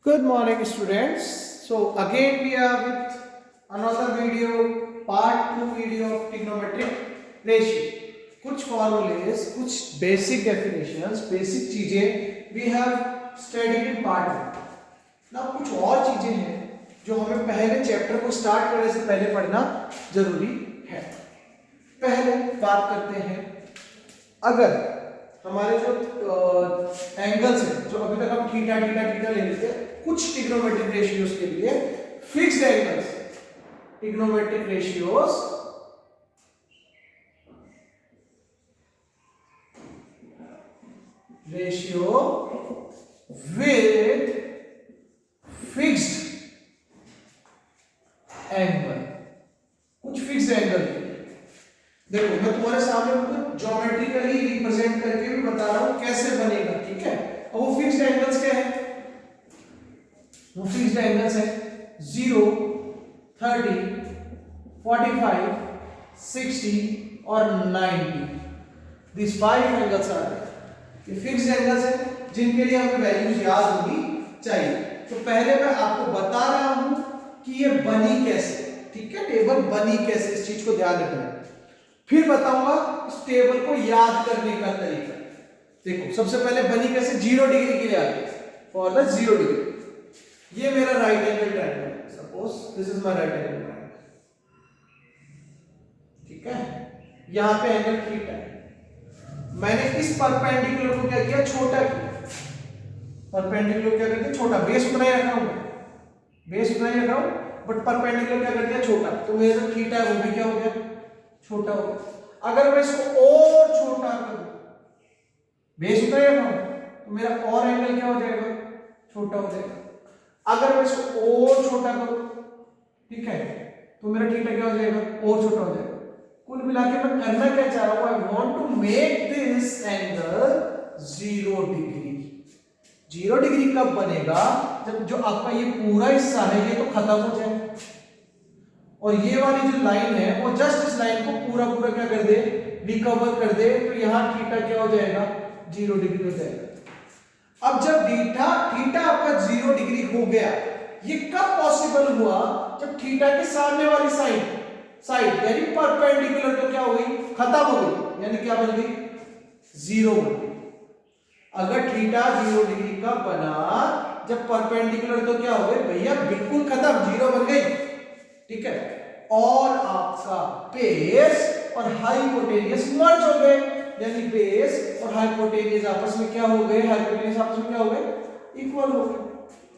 Good morning, students. So again we are with another video, part 2 video of trigonometric ratio. कुछ formulas, कुछ basic definitions, basic चीजें we have studied in part 1. Now कुछ और चीजें हैं जो हमें पहले चैप्टर को स्टार्ट करने से पहले पढ़ना जरूरी है. पहले बात करते हैं, अगर हमारे जो एंगल्स हैं, जो अभी तक हम थीटा थीटा थीटा ले लेते हैं, कुछ ट्रिग्नोमेट्रिक रेशियोज के लिए fixed angles, trigonometric ratios ratio with fixed angle, कुछ फिक्स्ड एंगल. देखो मैं तुम्हारे सामने उनको ज्योमेट्रिकली रिप्रेजेंट करके भी बता रहा हूं कैसे बनेगा, ठीक है. और वो फिक्स्ड एंगल्स क्या है? वो फिक्स्ड एंगल्स है 0, 30, 45, 60 और 90. This 5 angles are there. ये फिक्स्ड एंगल्स है जिनके लिए हमें वैल्यूज याद होनी चाहिए. तो पहले मैं आपको बता रहा हूं कि ये बनी कैसे, ठीक है. टेबल बनी कैसे, इस चीज को ध्यान रखना. फिर बताऊंगा इस टेबल को याद करने का तरीका. देखो सबसे पहले बनी कैसे, 0 डिग्री के लिए आते हैं. फॉर द 0 डिग्री, ये मेरा राइट एंगल ट्रायंगल है. Suppose this is my right angle triangle, ठीक है. यहां पे एंगल थीटा है. मैंने इस परपेंडिकुलर को क्या किया, छोटा किया. परपेंडिकुलर को क्या कर दिया, छोटा. बेस उतना ही रखा हूं, बेस उतना ही रखा हूं, बट परपेंडिकुलर क्या कर दिया, छोटा. तो मेरा जो थीटा है वो भी क्या हो गया, छोटा हो गया. अगर मैं इसको और छोटा करूं, बेस उतना ही रखा हूं, तो मेरा और एंगल क्या हो जाएगा, छोटा हो जाएगा. अगर मैं इसको और छोटा करूं, ठीक है, तो मेरा थीटा क्या हो जाएगा, और छोटा हो जाएगा. कुल मिला के मैं करना क्या चाह रहा हूं, I want to make this angle 0 degree. 0 degree कब बनेगा, जब जो आपका ये पूरा हिस्सा है ये तो खत्म हो जाए और ये वाली जो लाइन है वो जस्ट इस लाइन को पूरा पूरा क्या कर दे, रिकवर कर दे. तो यहां थीटा क्या हो जाएगा, 0 डिग्री हो जाएगा. अब जब थीटा आपका 0 डिग्री हो गया, ये कब पॉसिबल हुआ, जब थीटा के सामने वाली साइड यानी परपेंडिकुलर तो क्या हो गई, खत्म हो गई, यानी क्या बन गई, 0 बन गई. अगर थीटा 0 डिग्री का बना, जब परपेंडिकुलर तो क्या हो गई भैया, बिल्कुल खत्म, 0 बन गई, ठीक है. और आपका बेस और हाइपोटेनियस मर्ज हो गए, यानी बेस और हाइपोटेनियस आपस में क्या हो गए, हाइपोटेनियस आपस में क्या हो गए, इक्वल हो गए.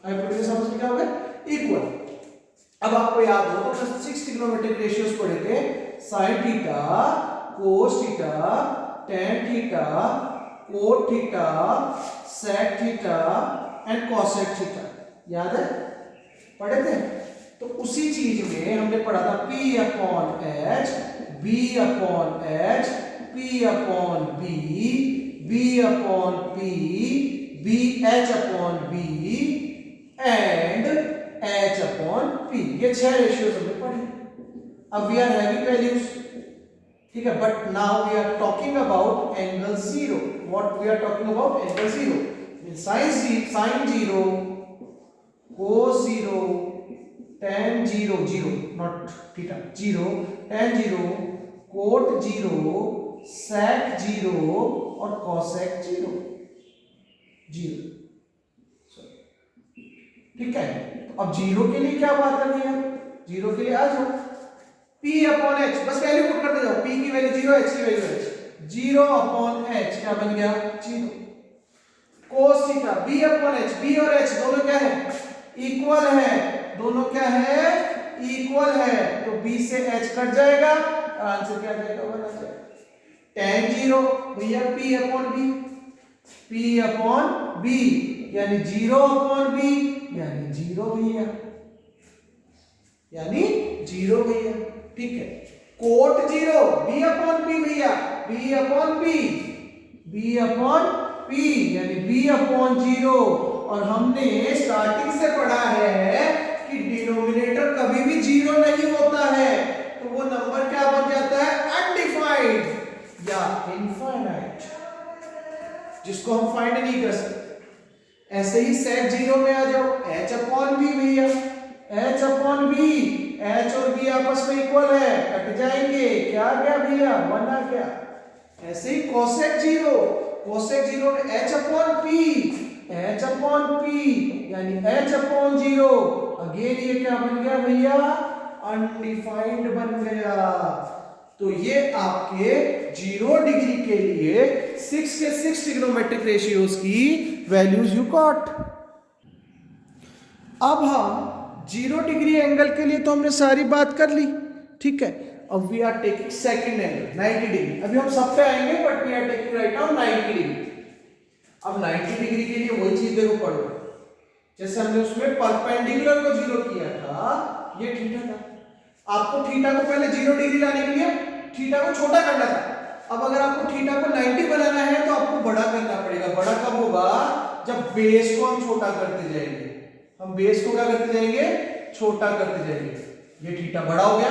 हाइपोटेनियस आपस में क्या हो गए, इक्वल. अब आपको याद हो तो 6 ट्रिग्नोमेट्रिक रेशियोज पढ़े थे, sin theta, cos theta, tan theta, cot theta, sec theta and cosec theta. याद है, पढ़े थे. तो उसी चीज में हमने पढ़ा था P upon H, B upon H, P upon B, B upon P, B H upon B and H upon P. ये 6 रेशियोज हमने पढ़े. अब वी आर हैविंग वैल्यूज, ठीक है, but now we are talking about angle 0. What we are talking about, angle 0. sin 0, cos 0, tan 0, 0 not theta, 0, tan 0, cot 0, sec 0 और cosec 0, 0. ठीक है. तो अब 0 के लिए क्या बात करनी है, 0 के लिए आ जाओ, P अपॉन H, बस वैल्यू पुट करते जाओ. P की वैल्यू 0, H की वैल्यू H, 0 अपॉन H क्या बन गया, 0. cos theta, B upon H, B और H दोनों क्या है, इक्वल है. दोनों क्या है, इक्वल है. तो B से H कट जाएगा, आंसर क्या आ जाएगा, 1 आ जाएगा. tan 0 भैया P upon B, P upon B यानी 0 अपॉन B यानी 0 भैया, यानी 0 भैया, ठीक है. कोट 0, B अपॉन P भैया, B upon P, B upon P यानी B अपॉन 0. और हमने स्टार्टिंग से पढ़ा है कि डिनोमिनेटर कभी भी 0 नहीं होता है, तो वो नंबर क्या बन जाता है, अनडिफाइंड या इनफाइनाइट, जिसको हम फाइंड नहीं कर सकते. ऐसे ही sec 0 में आ जाओ, h अपॉन b भैया, h अपॉन b, h और b आपस में इक्वल है, कट जाएंगे, क्या आ गया भैया, 1 आ गया। ऐसे ही cosec 0, cosec 0 में h upon p, h upon p यानी h अपॉन 0, अगेन ये क्या बन गया भैया, अनडिफाइंड बन गया। तो ये आपके 0 डिग्री के लिए 6 के 6 ट्रिग्नोमेट्रिक रेशियोज की वैल्यूज यू गॉट। अब हम 0 डिग्री एंगल के लिए तो हमने सारी बात कर ली, ठीक है। अब we are taking second angle 90 degree. अभी हम सब पे आएंगे but we are taking right now 90 degree. अब 90 डिग्री के लिए वही चीज देखो पढ़ो, जैसे हमने उसमें परपेंडिकुलर को 0 किया था, ये थीटा था। आपको थीटा को पहले 0 डिग्री लाने के लिए थीटा को छोटा करना था। अब अगर आपको थीटा को 90 बनाना है तो आपको बड़ा करना पड़ेगा। बड़ा कब होगा, जब बेस को हम छोटा करते जाएंगे। हम बेस को क्या करते जाएंगे, छोटा करते जाएंगे। ये थीटा बड़ा हो गया,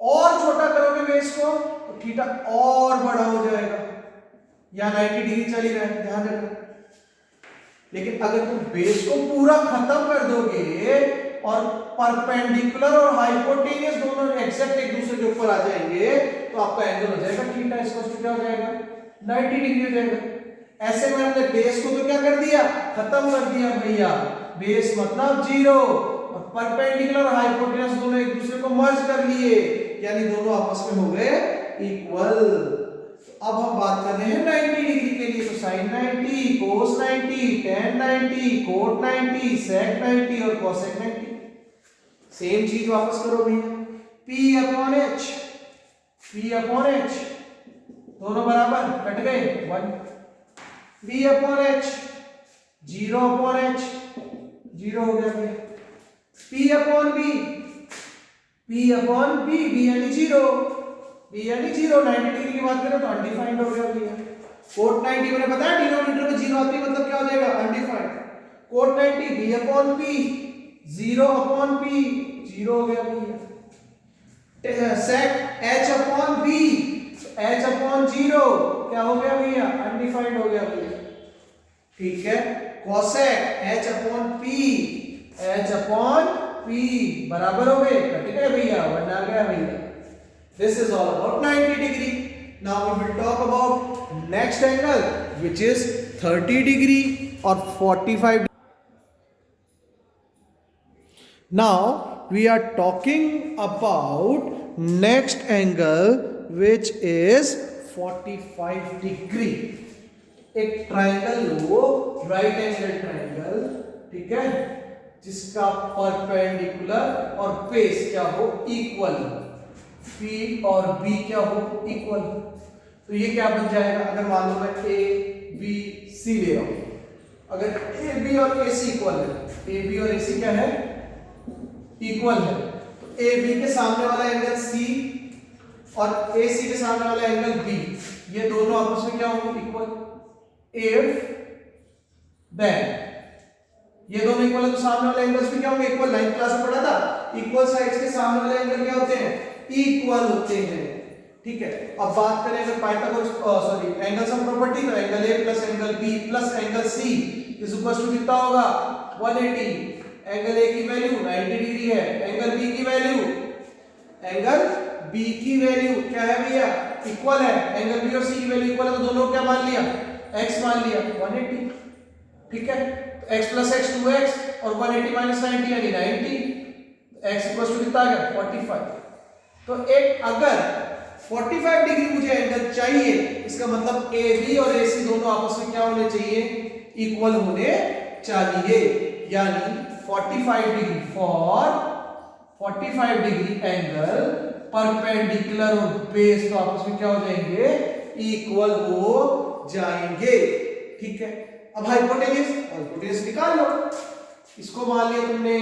और छोटा करोगे बेस को तो थीटा और बड़ा हो जाएगा। यहां 90 डिग्री चल ही रहा है, ध्यान रखना। लेकिन अगर तुम बेस को पूरा खत्म कर दोगे और परपेंडिकुलर और हाइपोटेनियस दोनों एग्जैक्ट एक दूसरे के ऊपर आ जाएंगे तो आपका एंगल हो जाएगा थीटा इक्वल टू क्या हो जाएगा, 90 डिग्री हो जाएगा। ऐसे में हमने बेस को तो क्या कर दिया, खत्म कर दिया भैया। बेस मतलब 0 और परपेंडिकुलर और हाइपोटेनियस दोनों एक दूसरे को मर्ज कर लिए, यानी दोनों आपस में हो गए इक्वल। अब हम बात कर रहे हैं 90 डिग्री के लिए, तो sin 90, cos 90, tan 90, cot 90, sec 90 और cosec 90। सेम चीज वापस करो भैया, p upon h, p upon h दोनों बराबर कट गए 1, b upon h 0 upon h 0 हो गया भैया, p upon b, p upon b, b यानी 0, b यानी 0। 90 डिग्री की बात करें तो अनडिफाइंड हो गया भैया। कोट 90 मैंने बताया डिनोमिनेटर में 0 आती है मतलब क्या हो जाएगा, undefined. Cot 90 b upon p, 0 upon p 0 हो गया भैया। Sec h upon b, h upon 0 क्या हो गया भैया, अनडिफाइंड हो गया भैया, ठीक है। Cosec h upon p, h upon p बराबर हो गए, कट गए भैया, 1 आ गया भैया। This is all about 90 degree. Now we will talk about next angle which is 30 degree or 45 degree. Now we are talking about next angle which is 45 degree. एक triangle लो, right angle triangle, ठीक है, जिसका perpendicular और base क्या हो, equal, P और B क्या हो, इक्वल। तो ये क्या बन जाएगा, अगर मान लो मैं A B C ले रहा हूं, अगर A B और AC इक्वल है, A B और AC क्या है, इक्वल है, तो A B के सामने वाला एंगल C और AC के सामने वाला एंगल B, ये दोनों आपस में क्या होंगे, इक्वल। If then ये दोनों इक्वल है तो सामने वाले एंगल्स भी क्या होंगे, इक्वल। 9th क्लास में पढ़ा था, इक्वल साइड्स के सामने वाले एंगल क्या होते हैं, इक्वल होते हैं, ठीक है। अब बात करें अगर पाइथागोरस एंगल सम प्रॉपर्टी, तो angle A plus angle B plus angle C is equal to कितना होगा, 180। एंगल A की वैल्यू 90 डिग्री है, एंगल B की वैल्यू क्या है भैया, इक्वल है। एंगल B और C की वैल्यू इक्वल है तो दोनों क्या मान लिया, x मान लिया 180, ठीक है। तो x प्लस x 2x और 180 माइनस 90 यानी 90, x इक्वल टू कितना आ गया, 45। तो एक अगर 45 डिग्री मुझे एंगल चाहिए, इसका मतलब AB और AC दोनों आपस में क्या होने चाहिए, इक्वल होने चाहिए, यानी 45 degree for 45 degree angle perpendicular और बेस तो आपस में क्या हो जाएंगे, इक्वल हो जाएंगे, ठीक है। अब हाइपोटेन्यूज निकाल लो, इसको मान लिया तुमने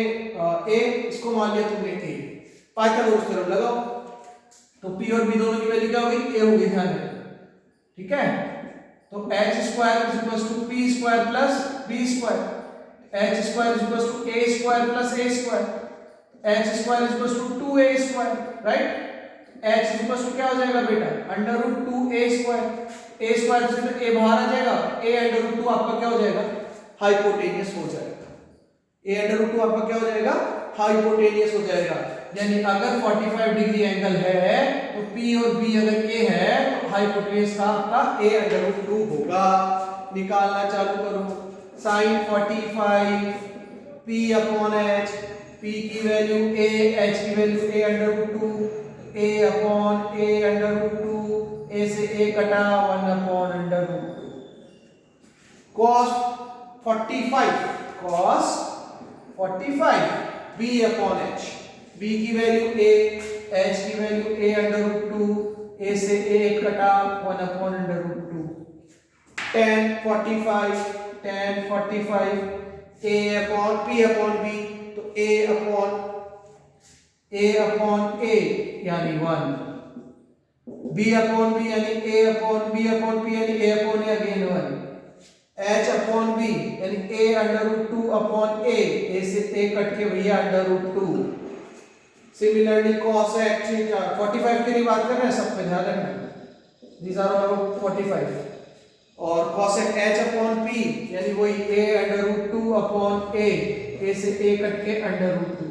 A, इसको मान लिया तुमने A, पाइथागोरस थ्योरम लगाओ, तो P और B दोनों की वैल्यू क्या होगी, A होगी, ध्यान रखना, ठीक है। तो h square is equal to p square plus b square, h square is equal to a square plus a square, h square is equal to 2a square, right. h is equal to क्या हो जाएगा बेटा, under root 2a square, a square से तो a बाहर आ जाएगा, a under root 2 आपका क्या हो जाएगा, हाइपोटेनियस हो जाएगा। ए अंडर रूट 2 आपका क्या हो जाएगा, हाइपोटेनियस हो जाएगा। यानी अगर 45 डिग्री एंगल है तो P और B अगर A है तो हाइपोटेनियस का आपका A अंडर रूट 2 होगा। निकालना चालू करो। sin 45 P upon H, P की वैल्यू A, H की वैल्यू A under root 2, A upon A under root 2, A से A कटा 1 upon under root 2। cos 45 B upon H, B की वैल्यू A, H की वैल्यू A अंडर रूट 2, A से A कटा 1 upon under root 2। tan 45 A upon P upon B, तो A upon A यानी 1, B अपॉन B यानी A upon B upon P यानी A अपॉन A अगेन 1, H अपॉन B यानी A under root 2 upon A से A कट के भैया under root 2। Similarly cos H 45 की नहीं बात कर रहे हैं, सब पे ध्यान रखना, these are all 45। और cosec H अपॉन P यानी वही A under root 2 upon A से A कट के under root 2।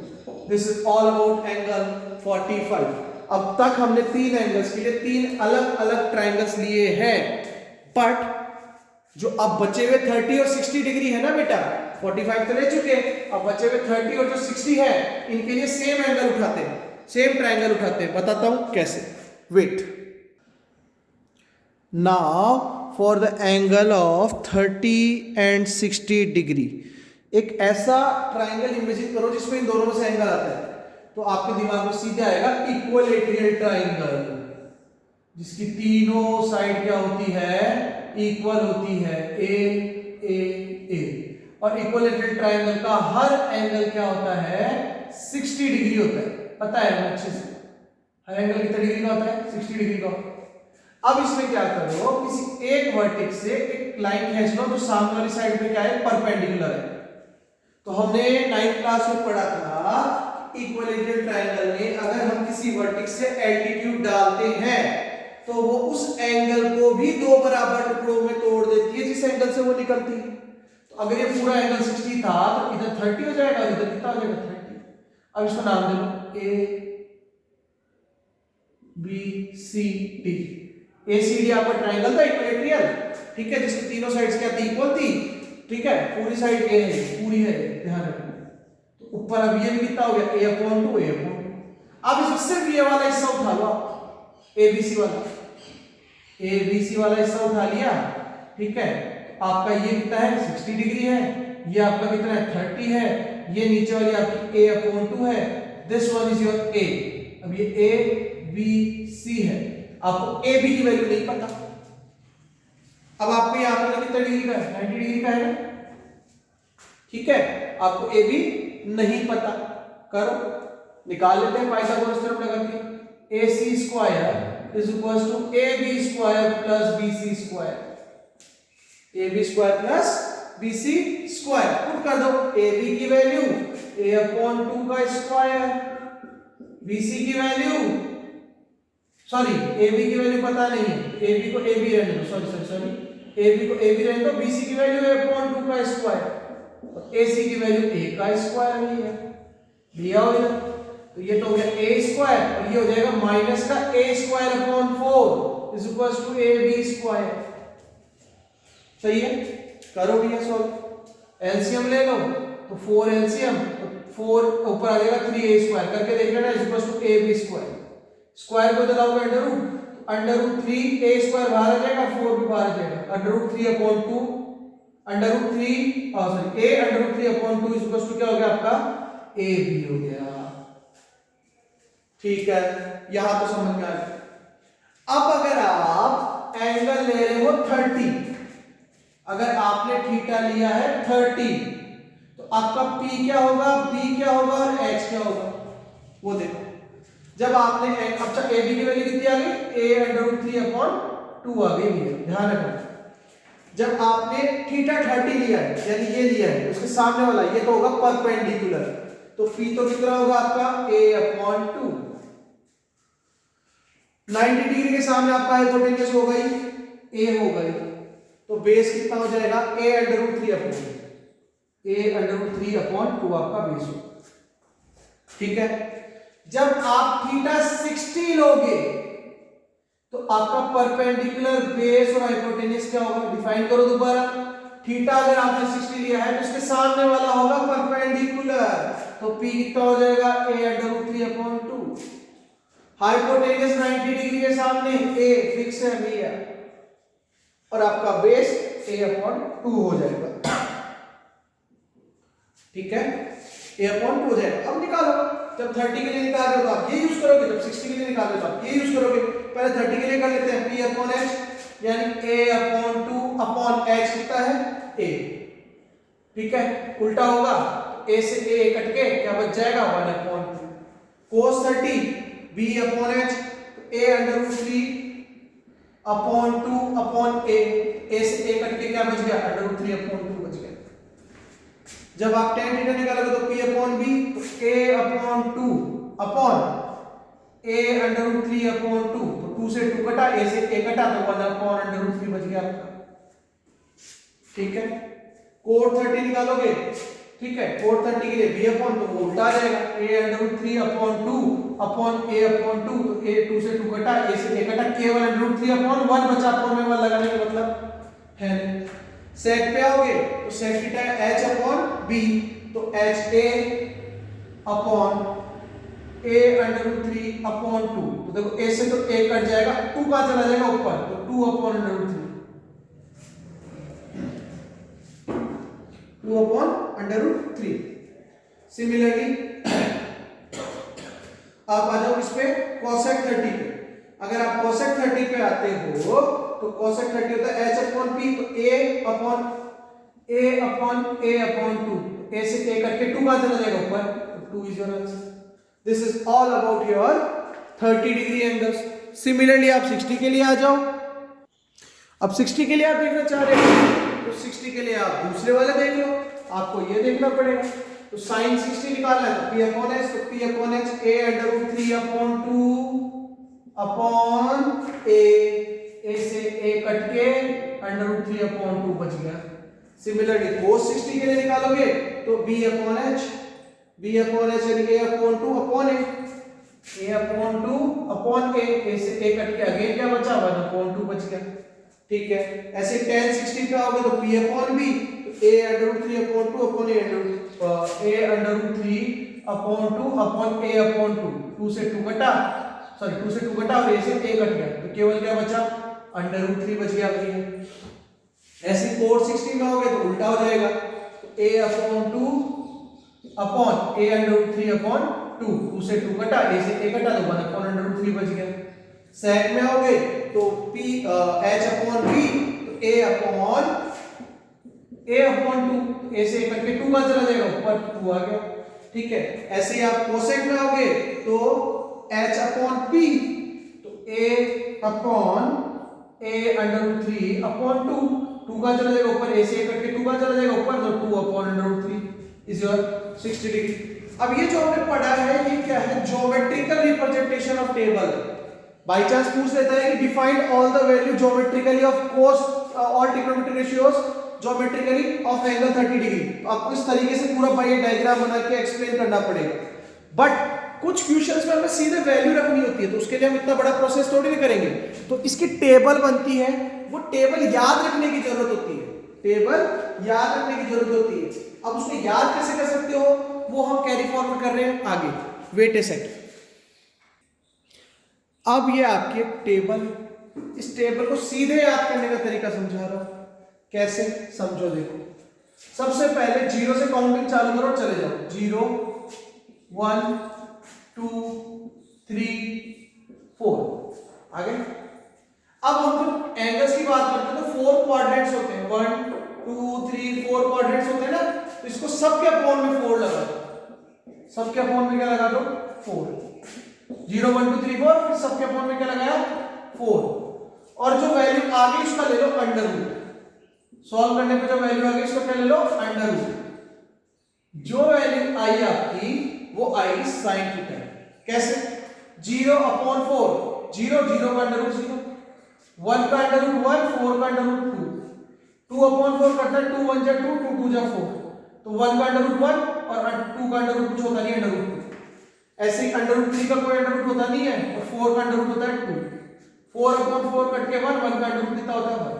This is all about angle 45। अब तक हमने तीन एंगल्स के लिए तीन अलग अलग ट्राइंगल्स लिए हैं, बट जो अब बचे हुए 30 और 60 डिग्री है ना बेटा, 45 तो ले चुके, अब बचे हुए 30 और जो 60 है इनके लिए सेम एंगल उठाते हैं, सेम ट्राइंगल उठाते हैं। बताता हूं कैसे, wait. Now for the angle of 30 and 60 degree, एक ऐसा ट्राइंगल इमेजिन करो जिसमें इन दोनों में से एंगल आता है, तो आपके दिमाग में सीधे आएगा इक्विलैटरल ट्राइंगल, जिसकी तीनों साइड क्या होती है, इक्वल होती है, ए। और इक्विलैटरल ट्राइंगल का हर एंगल क्या होता है, 60 डिग्री होता है, पता है हमें अच्छे से, हर एंगल कितने डिग्री का होता है, 60 डिग्री का। अब इसमें क्या करो, किसी एक वर्टेक्स से एक लाइन खींच लो जो सामने वाली साइड में क्या है, परपेंडिकुलर है। तो हमने 9th क्लास में पढ़ा था इक्विलैटरल ट्रायंगल में अगर हम किसी वर्टेक्स से एल्टीट्यूड डालते हैं तो वो उस एंगल को भी दो बराबर टुकड़ों में तोड़ देती है जिस एंगल से वो निकलती है। तो अगर ये पूरा एंगल 60 था तो इधर 30 हो जाएगा, इधर कितना हो जाएगा, 30। अब इसको नाम दे लो A B C D. ACD आपका ट्रायंगल था इक्विलैटरल, ठीक है, जिसकी तीनों साइड्स क्या थी, इक्वल थी, ठीक है, पूरी साइड A है, पूरी है, ध्यान रखना। तो ऊपर अब ये भी कितना हो गया, A/2, A/2। अब इसमें सिर्फ ये वाला हिस्सा उठा लो, ABC वाला हिस्सा उठा लिया, ठीक है। आपका ये कितना है, 60 डिग्री है, ये आपका कितना है, 30 है, ये नीचे वाली आपकी A/2 है, this one is your A। अब ये ABC है, आपको AB की वैल्यू नहीं पता। अब आपको यहाँ पर कितना डिग्री का है, 90 डिग्री का है ना, ठीक है, आपको AB नहीं पता, करो निकाल लेते हैं पाइथागोरस थ्योरम लगा के। AC square is equals to AB square plus BC square, AB square plus BC square, put कर दो। AB की वैल्यू A/2 का स्क्वायर, BC की वैल्यू, सॉरी AB की वैल्यू पता नहीं है, AB को AB रहने दो, सॉरी AB को AB रहने दो, BC की वैल्यू A/2 का स्क्वायर, और AC की वैल्यू A का स्क्वायर नहीं है, लिया हो इधर, तो ये तो हो गया A स्क्वायर और ये हो जाएगा माइनस का A²/4 is equal to AB square. सही है, करो भैया सॉल्व। एलसीएम ले लो तो 4 एलसीएम, तो 4 ऊपर आ जाएगा 3A स्क्वायर, करके देख लेना is equal to AB square. Square को चलाओगे अंडर रूट, तो अंडर रूट 3A स्क्वायर बाहर आ जाएगा, 4 भी बाहर आ जाएगा, under root 3/2, under root 3 sorry A under root 3/2 is equal to क्या हो गया आपका, AB हो गया। ठीक है, यहां तो समझ में आ गया। अब अगर आप एंगल ले रहे हो 30, अगर आपने थीटा लिया है 30, तो आपका P क्या होगा, B क्या होगा और H क्या होगा, वो देखो। जब आपने अच्छा AB की वैल्यू कितनी आ गई, A√3/2 आ गई है, ध्यान रखना। जब आपने थीटा 30 लिया है यानी ये लिया है, उसके सामने वाला ये तो होगा परपेंडिकुलर, तो P तो कितना होगा आपका A/2। 90 डिग्री के सामने आपका हाइपोटेन्यूज हो गई A हो गई, तो बेस कितना हो जाएगा A√3/2। a/√3/2 आपका बेस होगा। ठीक है, जब आप थीटा 60 लोगे तो आपका परपेंडिकुलर बेस और हाइपोटेन्यूज क्या होगा, डिफाइन करो दोबारा। थीटा अगर आपने 60 लिया है तो इसके सामने वाला होगा परपेंडिकुलर, तो p कितना हो जाएगा a/√3/2। हाइपोटेन्यूज 90 डिग्री के सामने a फिक्स है भैया, और आपका बेस a/2 हो जाएगा। ठीक है, a/2 हो जाएगा। अब निकालो, जब 30 के लिए निकाल रहे हो तो आप ये यूज करोगे, जब 60 के लिए निकाल रहे हो तो आप ये यूज करोगे। पहले 30 के लिए कर लेते हैं, p/h यानी a/2/h कितना है a। ठीक है, उल्टा होगा, a से a कट के क्या बच जाएगा 1/2। cos 30 b/h a/√3/2/a, a से a कट के क्या बच गया √3/2 बच गया। जब आप tan थीटा निकालोगे तो p/b तो a/2 अपॉन a/√3/2, तो 2 से 2 कटा, a से a कटा तो 1/√3 बच गया आपका। ठीक है, cot 30 निकालोगे, ठीक है, cot 30 के लिए b/, तो वो उल्टा आ जाएगा a/√3/2 अपॉन a/2, तो a 2 से 2 कटा, a से a कटा, केवल √3/1 बचा, अपॉन में 1 लगाने का मतलब है नहीं। sec पे आओगे तो sec थीटा h/b, तो ha अपॉन a/√3/2, तो देखो a से तो a कट जाएगा, 2 कहां चला जाएगा ऊपर, तो 2/√3, 2/√3। सिमिलरली आप आ जाओ इस पे cosec 30 पे। अगर आप cosec 30 पे आते हो तो cosec 30 होता है h/p, तो a/a/2, a से a करके 2 कहां चला जाएगा ऊपर, तो 2 is your answer. This is all about your 30 degree angles. Similarly आप 60 के लिए आ जाओ। अब 60 के लिए आप देखना चाह रहे हो तो 60 के लिए आप दूसरे वाले देख लो, आपको ये देखना पड़ेगा। तो sin 60 निकालना है तो p/h, तो p/h a/√3/2 अपॉन a से a कट के √3/2 बच गया। सिमिलरली cos 60 के लिए निकालोगे तो b/h यानी a/2 upon a/2 upon a से a कट के अगेन क्या बचा 1/2 बच गया। ठीक है, ऐसे tan 60 पे आओगे तो p/b, तो a/√3/2 upon a/√3/2 upon a/2, 2 से 2 कटा, सॉरी 2 से 2 कटा और a से a कट गया, तो केवल क्या बचा √3 बच गया भैया। ऐसे cot 60 में आओगे तो उल्टा हो जाएगा, तो a/2 अपॉन a/√3/2, 2 से 2 कटा, a से a कटा, तो 1/√3 बच गया। sec में आओगे तो h/b, तो a/2, a से a करके 2 कहां चला जाएगा ऊपर, 2 आ गया। ठीक है, ऐसे ही आप cosec में आओगे तो h/p, तो a/√3/2, 2 कहां चला जाएगा ऊपर, a से a करके 2 कहां चला जाएगा ऊपर, तो 2/√3 इज योर 60 डिग्री। अब ये जो हमने पढ़ा है ये क्या है, geometrical representation of table. By chance पूछ लेता है कि define all the value geometrically of cos all trigonometric ratios geometrically of angle 30 degree. तो आपको इस तरीके से पूरा भाई डायग्राम बना के एक्सप्लेन करना पड़ेगा। बट कुछ क्वेश्चंस में हमें सीधे वैल्यू रखनी होती है, तो उसके लिए हम इतना बड़ा प्रोसेस थोड़ी नहीं करेंगे। तो इसकी टेबल बनती है, वो टेबल याद रखने की जरूरत होती है, टेबल याद रखने की जरूरत होती है। अब उसको याद कैसे कर सकते हो वो हम कैरी फॉरवर्ड कर रहे हैं आगे। वेट ए सेकंड। अब ये आपकी एक टेबल, इस टेबल को सीधे याद करने का तरीका समझा रहा हूं। कैसे समझो, देखो सबसे पहले 0 से काउंटिंग चालू करो, चले जाओ 0 1 2 3 4 आगे। अब हम जब एंगल्स की बात करते हैं तो 4 क्वाड्रेंट्स होते हैं, 1 2 3 4 क्वाड्रेंट्स होते हैं ना, तो इसको सबके अपॉन में 4 लगा दो, सबके अपॉन में क्या लगा दो 4, 0 1 2 3 4, फिर सबके अपॉन में क्या लगाया 4, और जो वैल्यू आ गई उसका ले लो अंडर रूट। सॉल्व करने पे जो वैल्यू आ गई उसका क्या ले लो अंडर रूट। जो वैल्यू आई आपकी वो आई साइन थीटा। कैसे, 0/4, 0 का अंडर रूट 0, 1 का अंडर रूट 1, 4 का अंडर रूट 2, 2/4 करता है 2 1 जा 2, 2 2 जा 4, तो 1 का अंडर रूट 1 और 2 का अंडर रूट कुछ होता नहीं अंडर रूट 2। ऐसे ही अंडर रूट 3 का कोई अंडर रूट होता नहीं है और 4 का अंडर रूट होता है 2। 4/4 कट के 1 का अंडर रूट कितना होता है 1।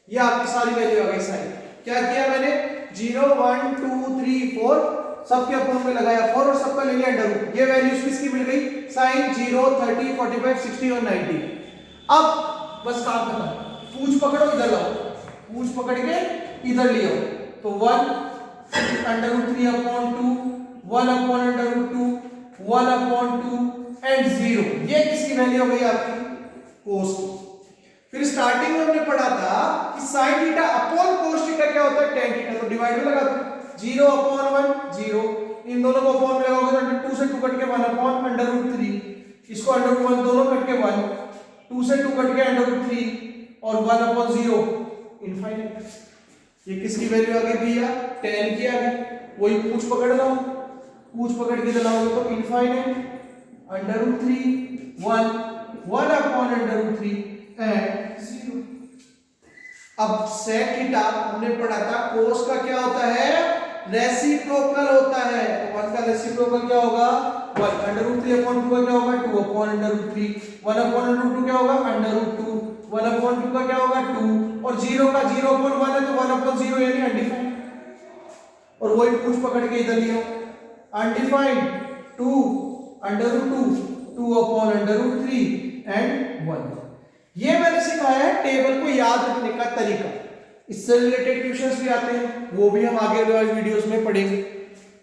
ये आपकी सारी वैल्यू आ गई सारी। क्या किया मैंने 0 1 2 3 4 सबके अपॉन में लगाया 4 और सबका ले लिया अंडर रूट। ये वैल्यूज किसकी मिल गई sin 0 30 45 60 और 90। अब बस काम खत्म, पूंछ पकड़ो इधर लाओ, पूंछ पकड़ के इधर ले आओ। तो 1 under root 3 upon 2 1 upon under root 2 1 upon 2 and 0। ये किसकी वैल्यू हो गई आपकी कोस की। फिर स्टार्टिंग में हमने पढ़ा था कि sin theta upon cos theta क्या होता है tan थीटा। तो डिवाइड में लगा दो 0 अपॉन 1 0, इन दोनों को अपॉन में लगाओगे तो अंडर 2 से 2 कट के 1 अपॉन अंडर रूट 3, इसको अंडर रूट 1 दोनों कट के 1, 2 से 2 कट के अंडर रूट 3 और 1 अपॉन 0 इनफाइनाइट। ये किसकी वैल्यू आ गई भैया tan की आ गई। वही पूंछ पकड़ लो, पूंछ पकड़ के चलाओगे तो infinite under root 3 1 upon under root 3 and 0। अब sec थीटा हमने पढ़ा था cos का क्या होता है रेसिप्रोकल होता है। तो 1 का रेसिप्रोकल क्या होगा 1 अंडर रूट 3 अपॉन 2 का क्या होगा 2 upon under root 3 1 upon under root 2 क्या होगा अंडर रूट 2 1 अपॉन 2 का क्या होगा 2 और 0 का 0 अपॉन 1 है तो 1 अपॉन 0 यानी अनडिफाइंड। और वही पूंछ पकड़ के इधर लियो undefined 2 under root 2 upon under root 3 and 1। ये मैंने सिखाया है टेबल को याद रखने का तरीका। इससे रिलेटेड क्वेश्चंस भी आते हैं, वो भी हम आगे वीडियोस में पढ़ेंगे।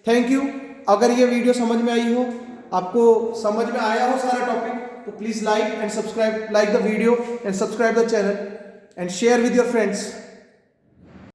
Thank you. अगर ये वीडियो समझ में आई हो, आपको समझ में आया हो सारा टॉपिक, तो please like and subscribe, like the video and subscribe the channel and share with your friends.